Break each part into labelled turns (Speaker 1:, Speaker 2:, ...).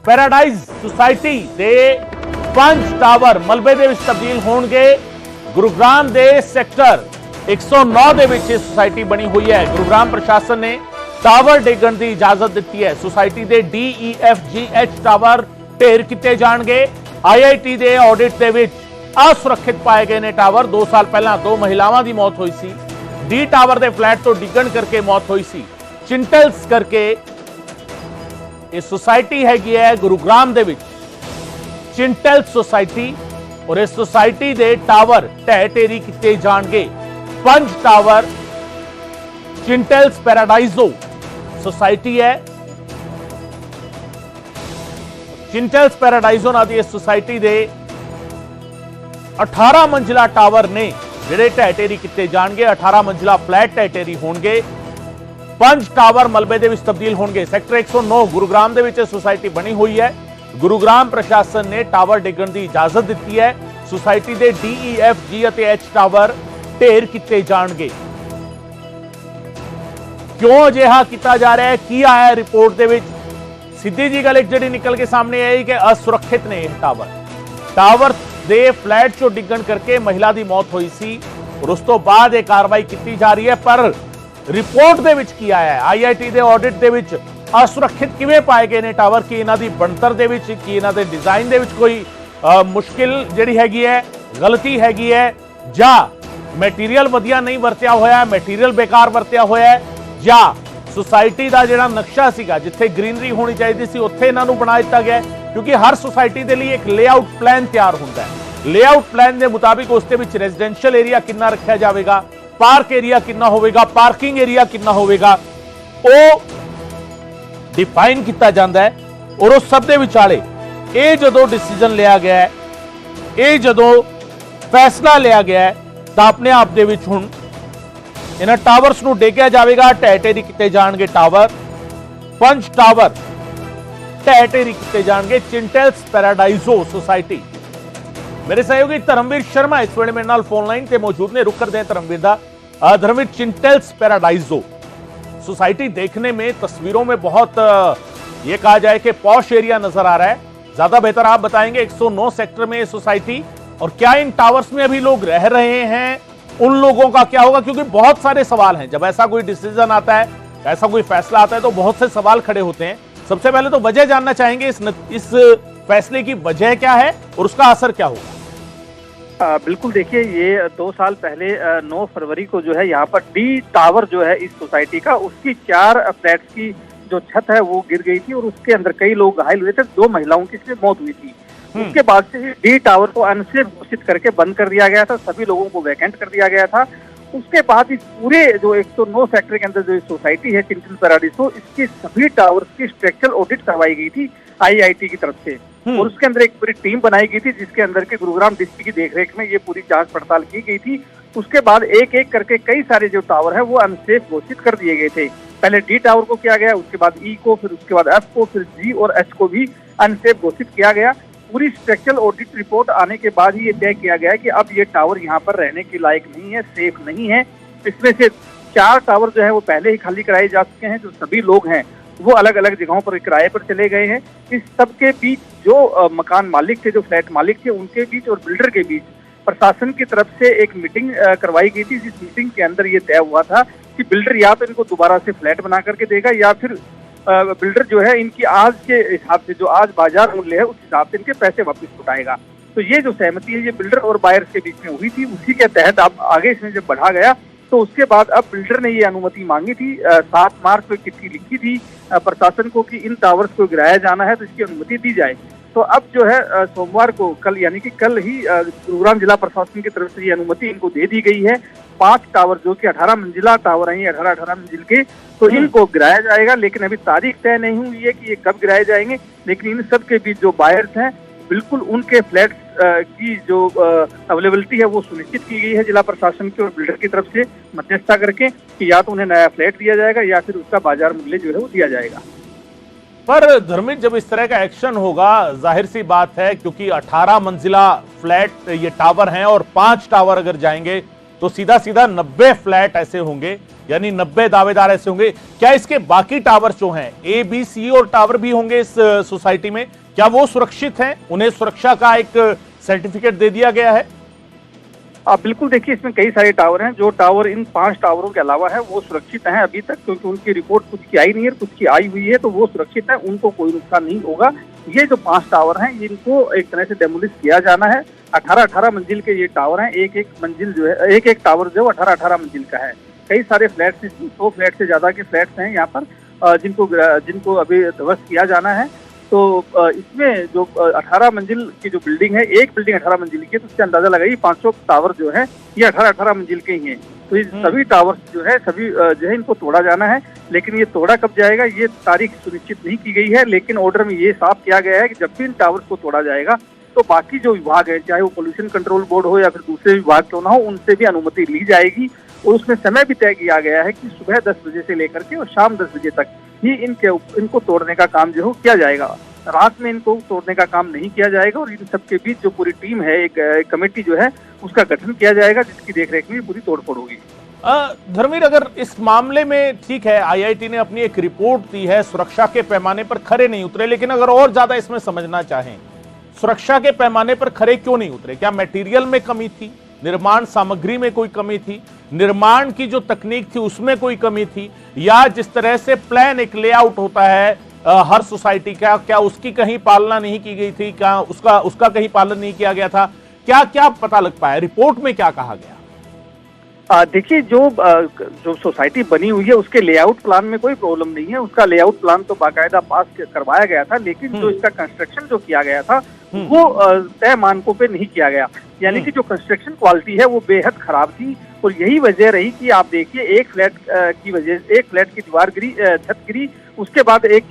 Speaker 1: Paradise society ਦੇ 5 tower ਮਲਬੇ ਦੇ ਵਿੱਚ ਤਬਦੀਲ ਹੋਣਗੇ। ਗੁਰੂਗ੍ਰਾਮ ਦੇ ਸੈਕਟਰ 109 ਦੇ ਵਿੱਚ ਇਹ ਸੁਸਾਇਟੀ ਬਣੀ ਹੋਈ ਹੈ। ਗੁਰੂਗ੍ਰਾਮ ਪ੍ਰਸ਼ਾਸਨ ਨੇ ਟਾਵਰ ਡੇਗਣ ਦੀ ਇਜਾਜ਼ਤ ਦਿੱਤੀ ਹੈ। ਸੁਸਾਇਟੀ ਦੇ DEFGH ਟਾਵਰ ਢੇਰ ਕੀਤੇ ਜਾਣਗੇ। IIT ਦੇ ਆਡਿਟ ਦੇ ਵਿੱਚ असुरक्षित पाए गए ने टावर। 2 साल पहला 2 महिलावां की मौत हुई सी। डी टावर के फ्लैट तो डिगण करके मौत हुई सी। चिंटल्स करके ये सोसाइटी हैगी है गुरुग्राम दे विच, चिंटल्स सोसाइटी। और इस सोसाइटी दे टावर ढह ढेरी किए जाएंगे। 5 टावर चिंटल्स पैराडाइजो सोसाइटी है। चिंटल्स पैराडाइजो ना दी इस सोसाइटी दे 18 मंजिला टावर ने ਜਿਹੜੇ ਢਹਿ ਢੇਰੀ ਕੀਤੇ ਜਾਣਗੇ। 18 ਮੰਜ਼ਿਲਾ ਫਲੈਟ ਢਹਿ ਢੇਰੀ ਹੋਣਗੇ। 5 ਟਾਵਰ ਮਲਬੇ ਦੇ ਵਿੱਚ ਤਬਦੀਲ ਹੋਣਗੇ। ਸੈਕਟਰ 109 ਗੁਰੂਗ੍ਰਾਮ ਦੇ ਵਿੱਚ ਸੁਸਾਇਟੀ ਬਣੀ ਹੋਈ ਹੈ। ਗੁਰੂਗ੍ਰਾਮ ਪ੍ਰਸ਼ਾਸਨ ਨੇ ਟਾਵਰ ਡਿੱਗਣ ਦੀ ਇਜਾਜ਼ਤ ਦਿੱਤੀ ਹੈ। ਸੁਸਾਇਟੀ ਦੇ DEFG ਅਤੇ H ਟਾਵਰ ਢੇਰ ਕੀਤੇ ਜਾਣਗੇ। ਕਿਉਂ ਅਜਿਹਾ ਕੀਤਾ ਜਾ ਰਿਹਾ ਹੈ, ਕੀ ਆਇਆ ਹੈ ਰਿਪੋਰਟ ਦੇ ਵਿੱਚ? ਸਿੱਧੀ ਜੀ ਗੱਲ ਇੱਕ ਜਿਹੜੀ ਨਿਕਲ ਕੇ ਸਾਹਮਣੇ ਆਈ ਕਿ ਅਸੁਰੱਖਿਅਤ ਨੇ ਇਹ टावर ਦੇ ਫਲੈਟ ਚੋਂ ਡਿੱਗਣ ਕਰਕੇ ਮਹਿਲਾ ਦੀ ਮੌਤ ਹੋਈ ਸੀ। ਔਰ ਉਸ ਤੋਂ ਬਾਅਦ ਇਹ ਕਾਰਵਾਈ ਕੀਤੀ ਜਾ ਰਹੀ ਹੈ। ਪਰ ਰਿਪੋਰਟ ਦੇ ਵਿੱਚ ਕੀ ਆਇਆ ਹੈ, IIT ਦੇ ਆਡਿਟ ਦੇ ਵਿੱਚ ਅਸੁਰੱਖਿਅਤ ਕਿਵੇਂ ਪਾਏ ਗਏ ਨੇ ਟਾਵਰ? ਕੀ ਇਹਨਾਂ ਦੀ ਬਣਤਰ ਦੇ ਵਿੱਚ, ਕੀ ਇਹਨਾਂ ਦੇ ਡਿਜ਼ਾਈਨ ਦੇ ਵਿੱਚ ਕੋਈ ਮੁਸ਼ਕਿਲ ਜਿਹੜੀ ਹੈਗੀ ਹੈ, ਗਲਤੀ ਹੈਗੀ ਹੈ, ਜਾਂ ਮਟੀਰੀਅਲ ਵਧੀਆ ਨਹੀਂ ਵਰਤਿਆ ਹੋਇਆ, ਮਟੀਰੀਅਲ ਬੇਕਾਰ ਵਰਤਿਆ ਹੋਇਆ ਹੈ, ਜਾਂ ਸੁਸਾਇਟੀ ਦਾ ਜਿਹੜਾ ਨਕਸ਼ਾ ਸੀਗਾ ਜਿੱਥੇ ਗ੍ਰੀਨਰੀ ਹੋਣੀ ਚਾਹੀਦੀ ਸੀ ਉੱਥੇ ਇਹਨਾਂ ਨੂੰ ਬਣਾ ਦਿੱਤਾ ਗਿਆ? क्योंकि हर सोसाइटी के लिए एक लेआउट प्लान तैयार होता है। लेआउट प्लान के मुताबिक उसके विच रेजिडेंशियल एरिया कितना रखा जाएगा, पार्क एरिया कितना होगा, पार्किंग एरिया कितना होगा, वो डिफाइन किया जाता है। और उस सब दे विचाले ये जदों डिसीजन लिया गया है, ये जदों फैसला लिया गया है, तो अपने आप दे विच हुण इन्हां टावर्स नूं डेगिया जाएगा, ढह ढेरी किए जाएंगे टावर। 5 टावर ढह ढेरी किए जाएंगे। चिंटल्स पैराडाइजो सोसाइटी। मेरे सहयोगी धर्मवीर शर्मा इस वे मेरे नाल फोन लाइन से मौजूद ने। रुक करते हैं धर्मवीर दा। धर्मवीर, चिंटल्स पैराडाइजो सोसाइटी देखने में, तस्वीरों में बहुत ये कहा जाए कि पॉश एरिया नजर आ रहा है। ज्यादा बेहतर आप बताएंगे 109 सेक्टर में ये सोसाइटी, और क्या इन टावर्स में अभी लोग रह रहे हैं? उन लोगों का क्या होगा? क्योंकि बहुत सारे सवाल हैं। जब ऐसा कोई डिसीजन आता है, ऐसा कोई फैसला आता है, तो बहुत से सवाल खड़े होते हैं। सबसे पहले तो वजह जानना चाहेंगे, इस फैसले की वजह क्या है और उसका असर क्या होगा?
Speaker 2: बिल्कुल, देखिए, ये 2 साल पहले 9 फरवरी को जो है यहाँ पर डी टावर जो है इस सोसाइटी का, उसकी 4 फ्लैट्स की जो छत है वो गिर गई थी और उसके अंदर कई लोग घायल हुए थे। 2 महिलाओं की इसमें मौत हुई थी। उसके बाद से डी टावर को अनसेफ घोषित करके बंद कर दिया गया था। सभी लोगों को वैकेंट कर दिया गया था। उसके बाद इस पूरे जो 109 सेक्टर के अंदर जो सोसाइटी है चिंटल्स पैराडाइजो, इसकी सभी टावर्स की स्ट्रक्चरल ऑडिट करवाई गई थी IIT की तरफ से। और उसके अंदर एक पूरी टीम बनाई गई थी जिसके अंदर के गुरुग्राम डिस्ट्रिक्ट की देखरेख में ये पूरी जांच पड़ताल की गई थी। उसके बाद एक एक करके कई सारे जो टावर है वो अनसेफ घोषित कर दिए गए थे। पहले डी टावर को किया गया, उसके बाद E को, फिर उसके बाद F को, फिर G और H को भी अनसेफ घोषित किया गया। पूरी स्ट्रक्चरल ऑडिट रिपोर्ट आने के बाद ही ये तय किया गया कि अब ये टावर यहाँ पर रहने के लायक नहीं है, सेफ नहीं है। इसमें से 4 टावर जो है वो पहले ही खाली कराए जा चुके हैं। जो सभी लोग हैं वो अलग अलग जगहों पर किराए पर चले गए हैं। इस सब के बीच जो मकान मालिक थे, जो फ्लैट मालिक थे, उनके बीच और बिल्डर के बीच प्रशासन की तरफ से एक मीटिंग करवाई गई थी। जिस मीटिंग के अंदर ये तय हुआ था कि बिल्डर या तो इनको दोबारा से फ्लैट बना करके देगा, या फिर बिल्डर जो है इनकी आज के हिसाब से, जो आज बाजार मूल्य है उस हिसाब से इनके पैसे वापस लौटाएगा। तो ये जो सहमति है ये बिल्डर और बायर्स के बीच में हुई थी। उसी के तहत अब आगे इसमें जब बढ़ा गया तो उसके बाद अब बिल्डर ने ये अनुमति मांगी थी। 7 मार्च को चिट्ठी लिखी थी प्रशासन को कि इन टावर्स को गिराया जाना है तो इसकी अनुमति दी जाए। तो अब जो है सोमवार को, कल यानी कि कल ही गुरुग्राम जिला प्रशासन की तरफ से ये अनुमति इनको दे दी गई है। 5 टावर जो कि 18 मंजिला टावर हैं, 18 मंजिल के, तो इनको गिराया जाएगा। लेकिन अभी तारीख तय नहीं हुई है कि ये कब गिराए जाएंगे। लेकिन इन सब के बीच जो बायर्स हैं, बिल्कुल उनके फ्लैट्स की जो अवेलेबिलिटी है वो सुनिश्चित की गई है जिला प्रशासन की और बिल्डर की तरफ से मध्यस्थता करके, कि या तो उन्हें नया फ्लैट दिया जाएगा या फिर उसका बाजार मूल्य जो है वो दिया जाएगा।
Speaker 1: पर धर्मित, जब इस तरह का एक्शन होगा, जाहिर सी बात है, क्योंकि 18 मंजिला फ्लैट ये टावर हैं और 5 टावर अगर जाएंगे तो सीधा सीधा 90 फ्लैट ऐसे होंगे, यानी 90 दावेदार ऐसे होंगे। क्या इसके बाकी टावर जो हैं, ए बी सी और टावर भी होंगे इस सोसाइटी में, क्या वो सुरक्षित हैं? उन्हें सुरक्षा का एक सर्टिफिकेट दे दिया गया है?
Speaker 2: बिल्कुल, देखिए इसमें कई सारे टावर हैं। जो टावर इन 5 टावरों के अलावा है वो सुरक्षित हैं अभी तक, क्योंकि उनकी रिपोर्ट कुछ की आई नहीं है, कुछ की आई हुई है, तो वो सुरक्षित है, उनको कोई नुकसान नहीं होगा। ये जो 5 टावर हैं इनको एक तरह से डेमोलिश किया जाना है। 18-18 मंजिल के ये टावर हैं, एक मंजिल जो है, एक टावर जो है 18-18 मंजिल का है। कई सारे फ्लैट्स, 100 फ्लैट से ज्यादा के फ्लैट्स हैं यहाँ पर, जिनको अभी ध्वस्त किया जाना है। तो इसमें जो 18 मंजिल की जो बिल्डिंग है, एक बिल्डिंग 18 मंजिल की है, तो उससे अंदाजा लगाइए 500 टावर जो है ये 18-18 मंजिल के ही हैं। तो ये सभी टावर जो है इनको तोड़ा जाना है। लेकिन ये तोड़ा कब जाएगा ये तारीख सुनिश्चित नहीं की गई है, लेकिन ऑर्डर में ये साफ किया गया है कि जब भी इन टावर्स को तोड़ा जाएगा तो बाकी जो विभाग है, चाहे वो पोल्यूशन कंट्रोल बोर्ड हो या फिर दूसरे विभाग क्यों ना हो, उनसे भी अनुमति ली जाएगी। और उसमें समय भी तय किया गया है कि सुबह 10 बजे से लेकर के और शाम 10 बजे तक ही इनको तोड़ने का काम जो है किया जाएगा। रात में इनको तोड़ने का काम नहीं किया जाएगा। और इन सबके बीच जो पूरी टीम है, एक कमेटी जो है उसका गठन किया जाएगा, जिसकी देखरेख में पूरी तोड़फोड़ होगी।
Speaker 1: धर्मवीर, अगर इस मामले में ठीक है आईआईटी ने अपनी एक रिपोर्ट दी है, सुरक्षा के पैमाने पर खरे नहीं उतरे, लेकिन अगर और ज्यादा इसमें समझना चाहें, सुरक्षा के पैमाने पर खरे क्यों नहीं उतरे? क्या मटेरियल में कमी थी, निर्माण सामग्री में कोई कमी थी, निर्माण की जो तकनीक थी उसमें कोई कमी थी, या जिस तरह से प्लान एक लेआउट होता है हर सोसाइटी का, क्या उसकी कहीं पालना नहीं की गई थी? क्या उसका कहीं पालन नहीं किया गया था? क्या पता लग पाया? रिपोर्ट में क्या कहा गया?
Speaker 2: देखिए, जो सोसाइटी बनी हुई है उसके लेआउट प्लान में कोई प्रॉब्लम नहीं है। उसका लेआउट प्लान तो बाकायदा पास करवाया गया था, लेकिन जो इसका कंस्ट्रक्शन जो किया गया था वो तय मानकों पे नहीं किया गया। यानी कि जो कंस्ट्रक्शन क्वालिटी है वो बेहद खराब थी। और यही वजह रही कि आप देखिए, एक फ्लैट की दीवार गिरी, छत गिरी, उसके बाद एक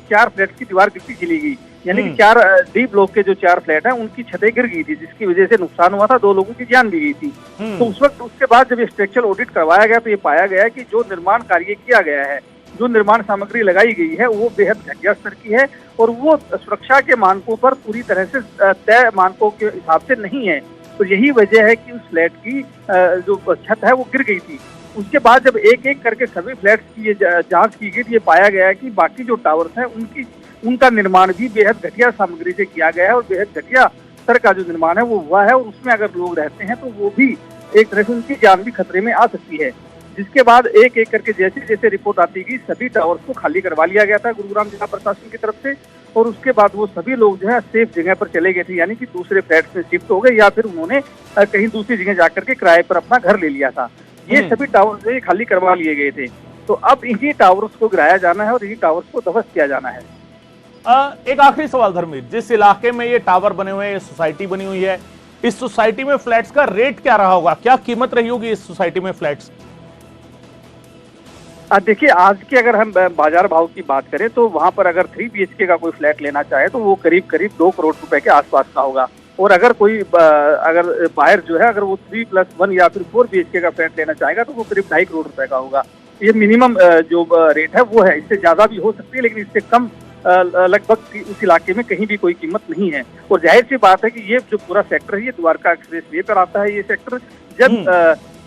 Speaker 2: 4 फ्लैट की दीवार गिरी गई। यानी कि 4 डी ब्लॉक के जो 4 फ्लैट हैं उनकी छतें गिर गई थी, जिसकी वजह से नुकसान हुआ था, 2 लोगों की जान भी गई थी। तो उसके बाद जब स्ट्रक्चरल ऑडिट करवाया गया तो ये पाया गया कि जो निर्माण कार्य किया गया है, जो निर्माण सामग्री लगाई गई है वो बेहद घटिया स्तर की है और वो सुरक्षा के मानकों पर पूरी तरह से तय मानकों के हिसाब से नहीं है। तो यही वजह है कि उस फ्लैट की जो छत है वो गिर गई थी। उसके बाद जब एक एक करके सभी फ्लैट्स की जांच की गई, ये पाया गया कि बाकी जो टावर्स हैं उनका निर्माण भी बेहद घटिया सामग्री से किया गया है और बेहद घटिया स्तर का जो निर्माण है वो हुआ है। और उसमें अगर लोग रहते हैं तो वो भी एक तरह से उनकी जान भी खतरे में आ सकती है। जिसके बाद एक एक करके जैसे जैसे रिपोर्ट आती गई, सभी टावर्स को खाली करवा लिया गया था गुरुग्राम जिला प्रशासन की तरफ से। और उसके बाद वो सभी लोग जो है सेफ जगह पर चले गए थे, यानी कि दूसरे फ्लैट्स में शिफ्ट हो गए या फिर उन्होंने कहीं दूसरी जगह जाकर के किराए पर अपना घर ले लिया था। ये सभी टावर्स जो खाली करवा लिए गए थे। तो अब इन्हीं टावर्स को गिराया जाना है और इन्हीं टावर्स को ध्वस्त किया जाना है।
Speaker 1: एक आखिरी सवाल धर्मवीर, जिस इलाके में ये टावर बने हुए हैं, ये सोसाइटी बनी हुई है, इस सोसाइटी में फ्लैट्स का रेट क्या रहा होगा? क्या कीमत रही होगी इस सोसाइटी में फ्लैट्स?
Speaker 2: देखिए, आज के अगर हम बाजार भाव की बात करें तो वहां पर अगर 3 BHK का कोई फ्लैट लेना चाहे तो वो करीब 2 करोड़ रुपए के आसपास का होगा। और अगर कोई बायर जो है अगर वो 3+1 या फिर 4 BHK का फ्लैट लेना चाहेगा तो वो करीब 2.5 करोड़ रुपए का होगा। ये मिनिमम जो रेट है वो है। इससे ज्यादा भी हो सकती है, लेकिन इससे कम लगभग उस इलाके में कहीं भी कोई कीमत नहीं है। और जाहिर सी बात है कि ये जो पूरा सेक्टर है ये द्वारका एक्सप्रेस वे पर आता है। ये सेक्टर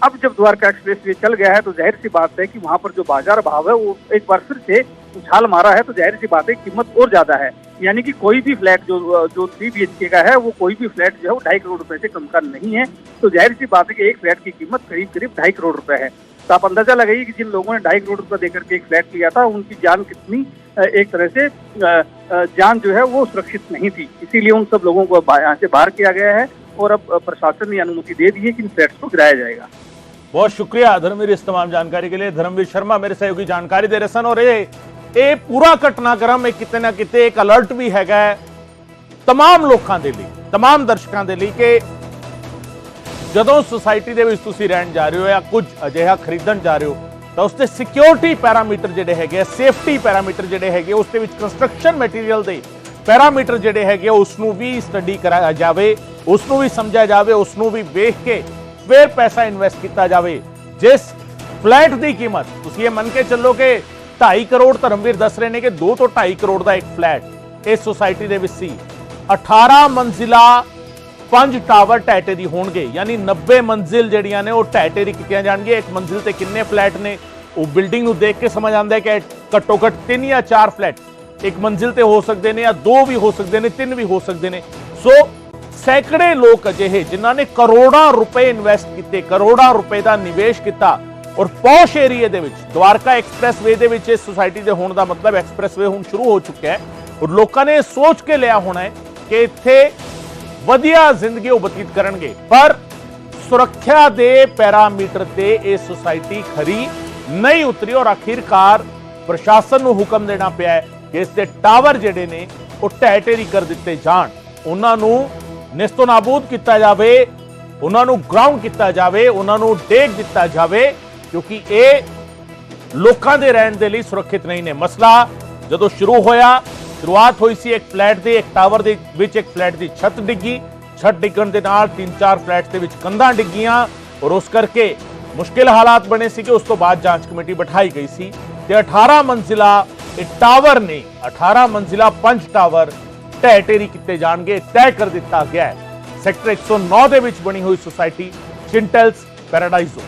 Speaker 2: अब जब द्वारका एक्सप्रेस वे चल गया है तो जाहिर सी बात है कि वहां पर जो बाजार भाव है वो एक बार फिर से उछाल मारा है। तो जाहिर सी बात है कीमत और ज्यादा है। यानी कि कोई भी फ्लैट जो 3 BHK का है वो कोई भी फ्लैट जो है वो 2.5 करोड़ रुपए से कम का नहीं है। तो जाहिर सी बात है कि एक फ्लैट की कीमत करीब 2.5 करोड़ रुपए है। तो आप अंदाजा लगाइए कि जिन लोगों ने 2.5 करोड़ रुपए देकर के एक फ्लैट लिया था उनकी जान कितनी एक तरह से जान जो है वो सुरक्षित नहीं थी। इसीलिए उन सब लोगों को यहाँ से बाहर किया गया है और अब प्रशासन ने अनुमति दे दी है कि इन फ्लैट्स को गिराया जाएगा।
Speaker 1: बहुत शुक्रिया धर्मवीर इस तमाम जानकारी के लिए। धर्मवीर शर्मा मेरे सहयोगी जानकारी दे रहे सन। और ये पूरा घटनाक्रम किते ना किते एक अलर्ट भी हैगा तमाम लोगों के लिए, तमाम दर्शकों के लिए कि ਜਦੋਂ सोसाइटी ਦੇ ਵਿੱਚ ਤੁਸੀਂ ਰਹਿਣ ਜਾ ਰਹੇ ਹੋ ਜਾਂ ਕੁਝ ਅਜਿਹਾ ਖਰੀਦਣ ਜਾ ਰਹੇ ਹੋ ਤਾਂ ਉਸ ਤੇ ਸਿਕਿਉਰਿਟੀ ਪੈਰਾਮੀਟਰ ਜਿਹੜੇ ਹੈਗੇ, ਸੇਫਟੀ ਪੈਰਾਮੀਟਰ ਜਿਹੜੇ ਹੈਗੇ, ਉਸ ਦੇ ਵਿੱਚ ਕੰਸਟਰਕਸ਼ਨ ਮਟੀਰੀਅਲ ਦੇ ਪੈਰਾਮੀਟਰ ਜਿਹੜੇ ਹੈਗੇ ਉਸ ਨੂੰ ਵੀ ਸਟੱਡੀ ਕਰਾਇਆ ਜਾਵੇ, ਉਸ ਨੂੰ ਵੀ ਸਮਝਿਆ ਜਾਵੇ, ਉਸ ਨੂੰ ਵੀ ਵੇਖ ਕੇ ਫਿਰ ਪੈਸਾ ਇਨਵੈਸਟ ਕੀਤਾ ਜਾਵੇ। ਜਿਸ ਫਲੈਟ ਦੀ ਕੀਮਤ ਤੁਸੀਂ ਇਹ ਮੰਨ ਕੇ ਚੱਲੋ ਕਿ 2.5 ਕਰੋੜ ਧਰਮਵੀਰ ਦੱਸ ਰਹੇ ਨੇ ਕਿ 2 ਤੋਂ 2.5 ਕਰੋੜ ਦਾ ਇੱਕ ਫਲੈਟ ਇਸ सोसाइटी ਦੇ ਵਿੱਚ ਸੀ। 18 ਮੰਜ਼ਿਲਾ 5 ਟਾਵਰ ਢਹਿ ਢੇਰੀ ਹੋਣਗੇ, ਯਾਨੀ 90 ਮੰਜ਼ਿਲ ਜਿਹੜੀਆਂ ਨੇ ਉਹ ਢਹਿ ਢੇਰੀ ਕੀਤੀਆਂ ਜਾਣਗੀਆਂ। ਇੱਕ ਮੰਜ਼ਿਲ ਤੇ ਕਿੰਨੇ ਫਲੈਟ ਨੇ ਉਹ ਬਿਲਡਿੰਗ ਨੂੰ ਦੇਖ ਕੇ ਸਮਝ ਆਉਂਦਾ ਹੈ ਕਿ ਘੱਟੋ ਘੱਟ 3 ਜਾਂ 4 ਫਲੈਟ ਇੱਕ ਮੰਜ਼ਿਲ ਤੇ ਹੋ ਸਕਦੇ ਨੇ, ਜਾਂ 2 ਵੀ ਹੋ ਸਕਦੇ ਨੇ, 3 ਵੀ ਹੋ ਸਕਦੇ ਨੇ। ਸੋ ਸੈਂਕੜੇ ਲੋਕ ਅਜਿਹੇ ਜਿਨ੍ਹਾਂ ਨੇ ਕਰੋੜਾਂ ਰੁਪਏ ਇਨਵੈਸਟ ਕੀਤੇ, ਕਰੋੜਾਂ ਰੁਪਏ ਦਾ ਨਿਵੇਸ਼ ਕੀਤਾ, ਔਰ ਪੌਸ਼ ਏਰੀਏ ਦੇ ਵਿੱਚ ਦਵਾਰਕਾ ਐਕਸਪ੍ਰੈਸਵੇ ਦੇ ਵਿੱਚ ਇਸ ਸੁਸਾਇਟੀ ਦੇ ਹੋਣ ਦਾ ਮਤਲਬ ਐਕਸਪ੍ਰੈਸਵੇ ਹੁਣ ਸ਼ੁਰੂ ਹੋ ਚੁੱਕਿਆ ਹੈ, ਔਰ ਲੋਕਾਂ ਨੇ ਸੋਚ ਕੇ ਲਿਆ ਹੋਣਾ ਹੈ ਕਿ ਇੱਥੇ ਵਧੀਆ ਜ਼ਿੰਦਗੀ ਉਹ ਬਤੀਤ ਕਰਨਗੇ। ਪਰ ਸੁਰੱਖਿਆ ਦੇ ਪੈਰਾਮੀਟਰ ਤੇ ਇਹ ਸੁਸਾਇਟੀ ਖਰੀ ਨਹੀਂ ਉਤਰੀ, ਔਰ ਆਖਿਰਕਾਰ ਪ੍ਰਸ਼ਾਸਨ ਨੂੰ ਹੁਕਮ ਦੇਣਾ ਪਿਆ ਹੈ ਕਿ ਇਸ ਦੇ ਟਾਵਰ ਜਿਹੜੇ ਨੇ ਉਹ ਢਹਿ ਢੇਰੀ ਕਰ ਦਿੱਤੇ ਜਾਣ, ਉਹਨਾਂ ਨੂੰ ਨਿਸਤੋ ਨਾਬੂਦ ਕੀਤਾ ਜਾਵੇ, ਉਹਨਾਂ ਨੂੰ ਗਰਾਊਂਡ ਕੀਤਾ ਜਾਵੇ, ਉਹਨਾਂ ਨੂੰ ਡੇਗ ਦਿੱਤਾ ਜਾਵੇ, ਕਿਉਂਕਿ ਇਹ ਲੋਕਾਂ ਦੇ ਰਹਿਣ ਦੇ ਲਈ ਸੁਰੱਖਿਅਤ ਨਹੀਂ ਨੇ। ਮਸਲਾ ਜਦੋਂ ਸ਼ੁਰੂ ਹੋਇਆ, ਸ਼ੁਰੂਆਤ ਹੋਈ ਸੀ ਇੱਕ ਫਲੈਟ ਦੇ, ਇੱਕ ਟਾਵਰ ਦੇ ਵਿੱਚ ਇੱਕ ਫਲੈਟ ਦੀ ਛੱਤ ਡਿੱਗੀ, ਛੱਤ ਡਿੱਗਣ ਦੇ ਨਾਲ 3-4 ਫਲੈਟ ਦੇ ਵਿੱਚ ਕੰਧਾਂ ਡਿੱਗੀਆਂ, ਔਰ ਉਸ ਕਰਕੇ ਮੁਸ਼ਕਿਲ ਹਾਲਾਤ ਬਣੇ ਸੀ ਕਿ ਉਸ ਤੋਂ ਬਾਅਦ ਜਾਂਚ ਕਮੇਟੀ ਬਿਠਾਈ ਗਈ ਸੀ ਤੇ 18 ਮੰਜ਼ਿਲਾ ਇਹ ਟਾਵਰ ਨੇ, 18 ਮੰਜ਼ਿਲਾ 5 ਟਾਵਰ ਢਹਿ ਢੇਰੀ ਕੀਤੇ ਜਾਣਗੇ, ਤੈਅ ਕਰ ਦਿੱਤਾ ਗਿਆ ਹੈ। ਸੈਕਟਰ 109 ਦੇ ਵਿੱਚ ਬਣੀ ਹੋਈ ਸੁਸਾਇਟੀ ਚਿੰਟਲਸ ਪੈਰਾਡਾਈਜ਼ੋ।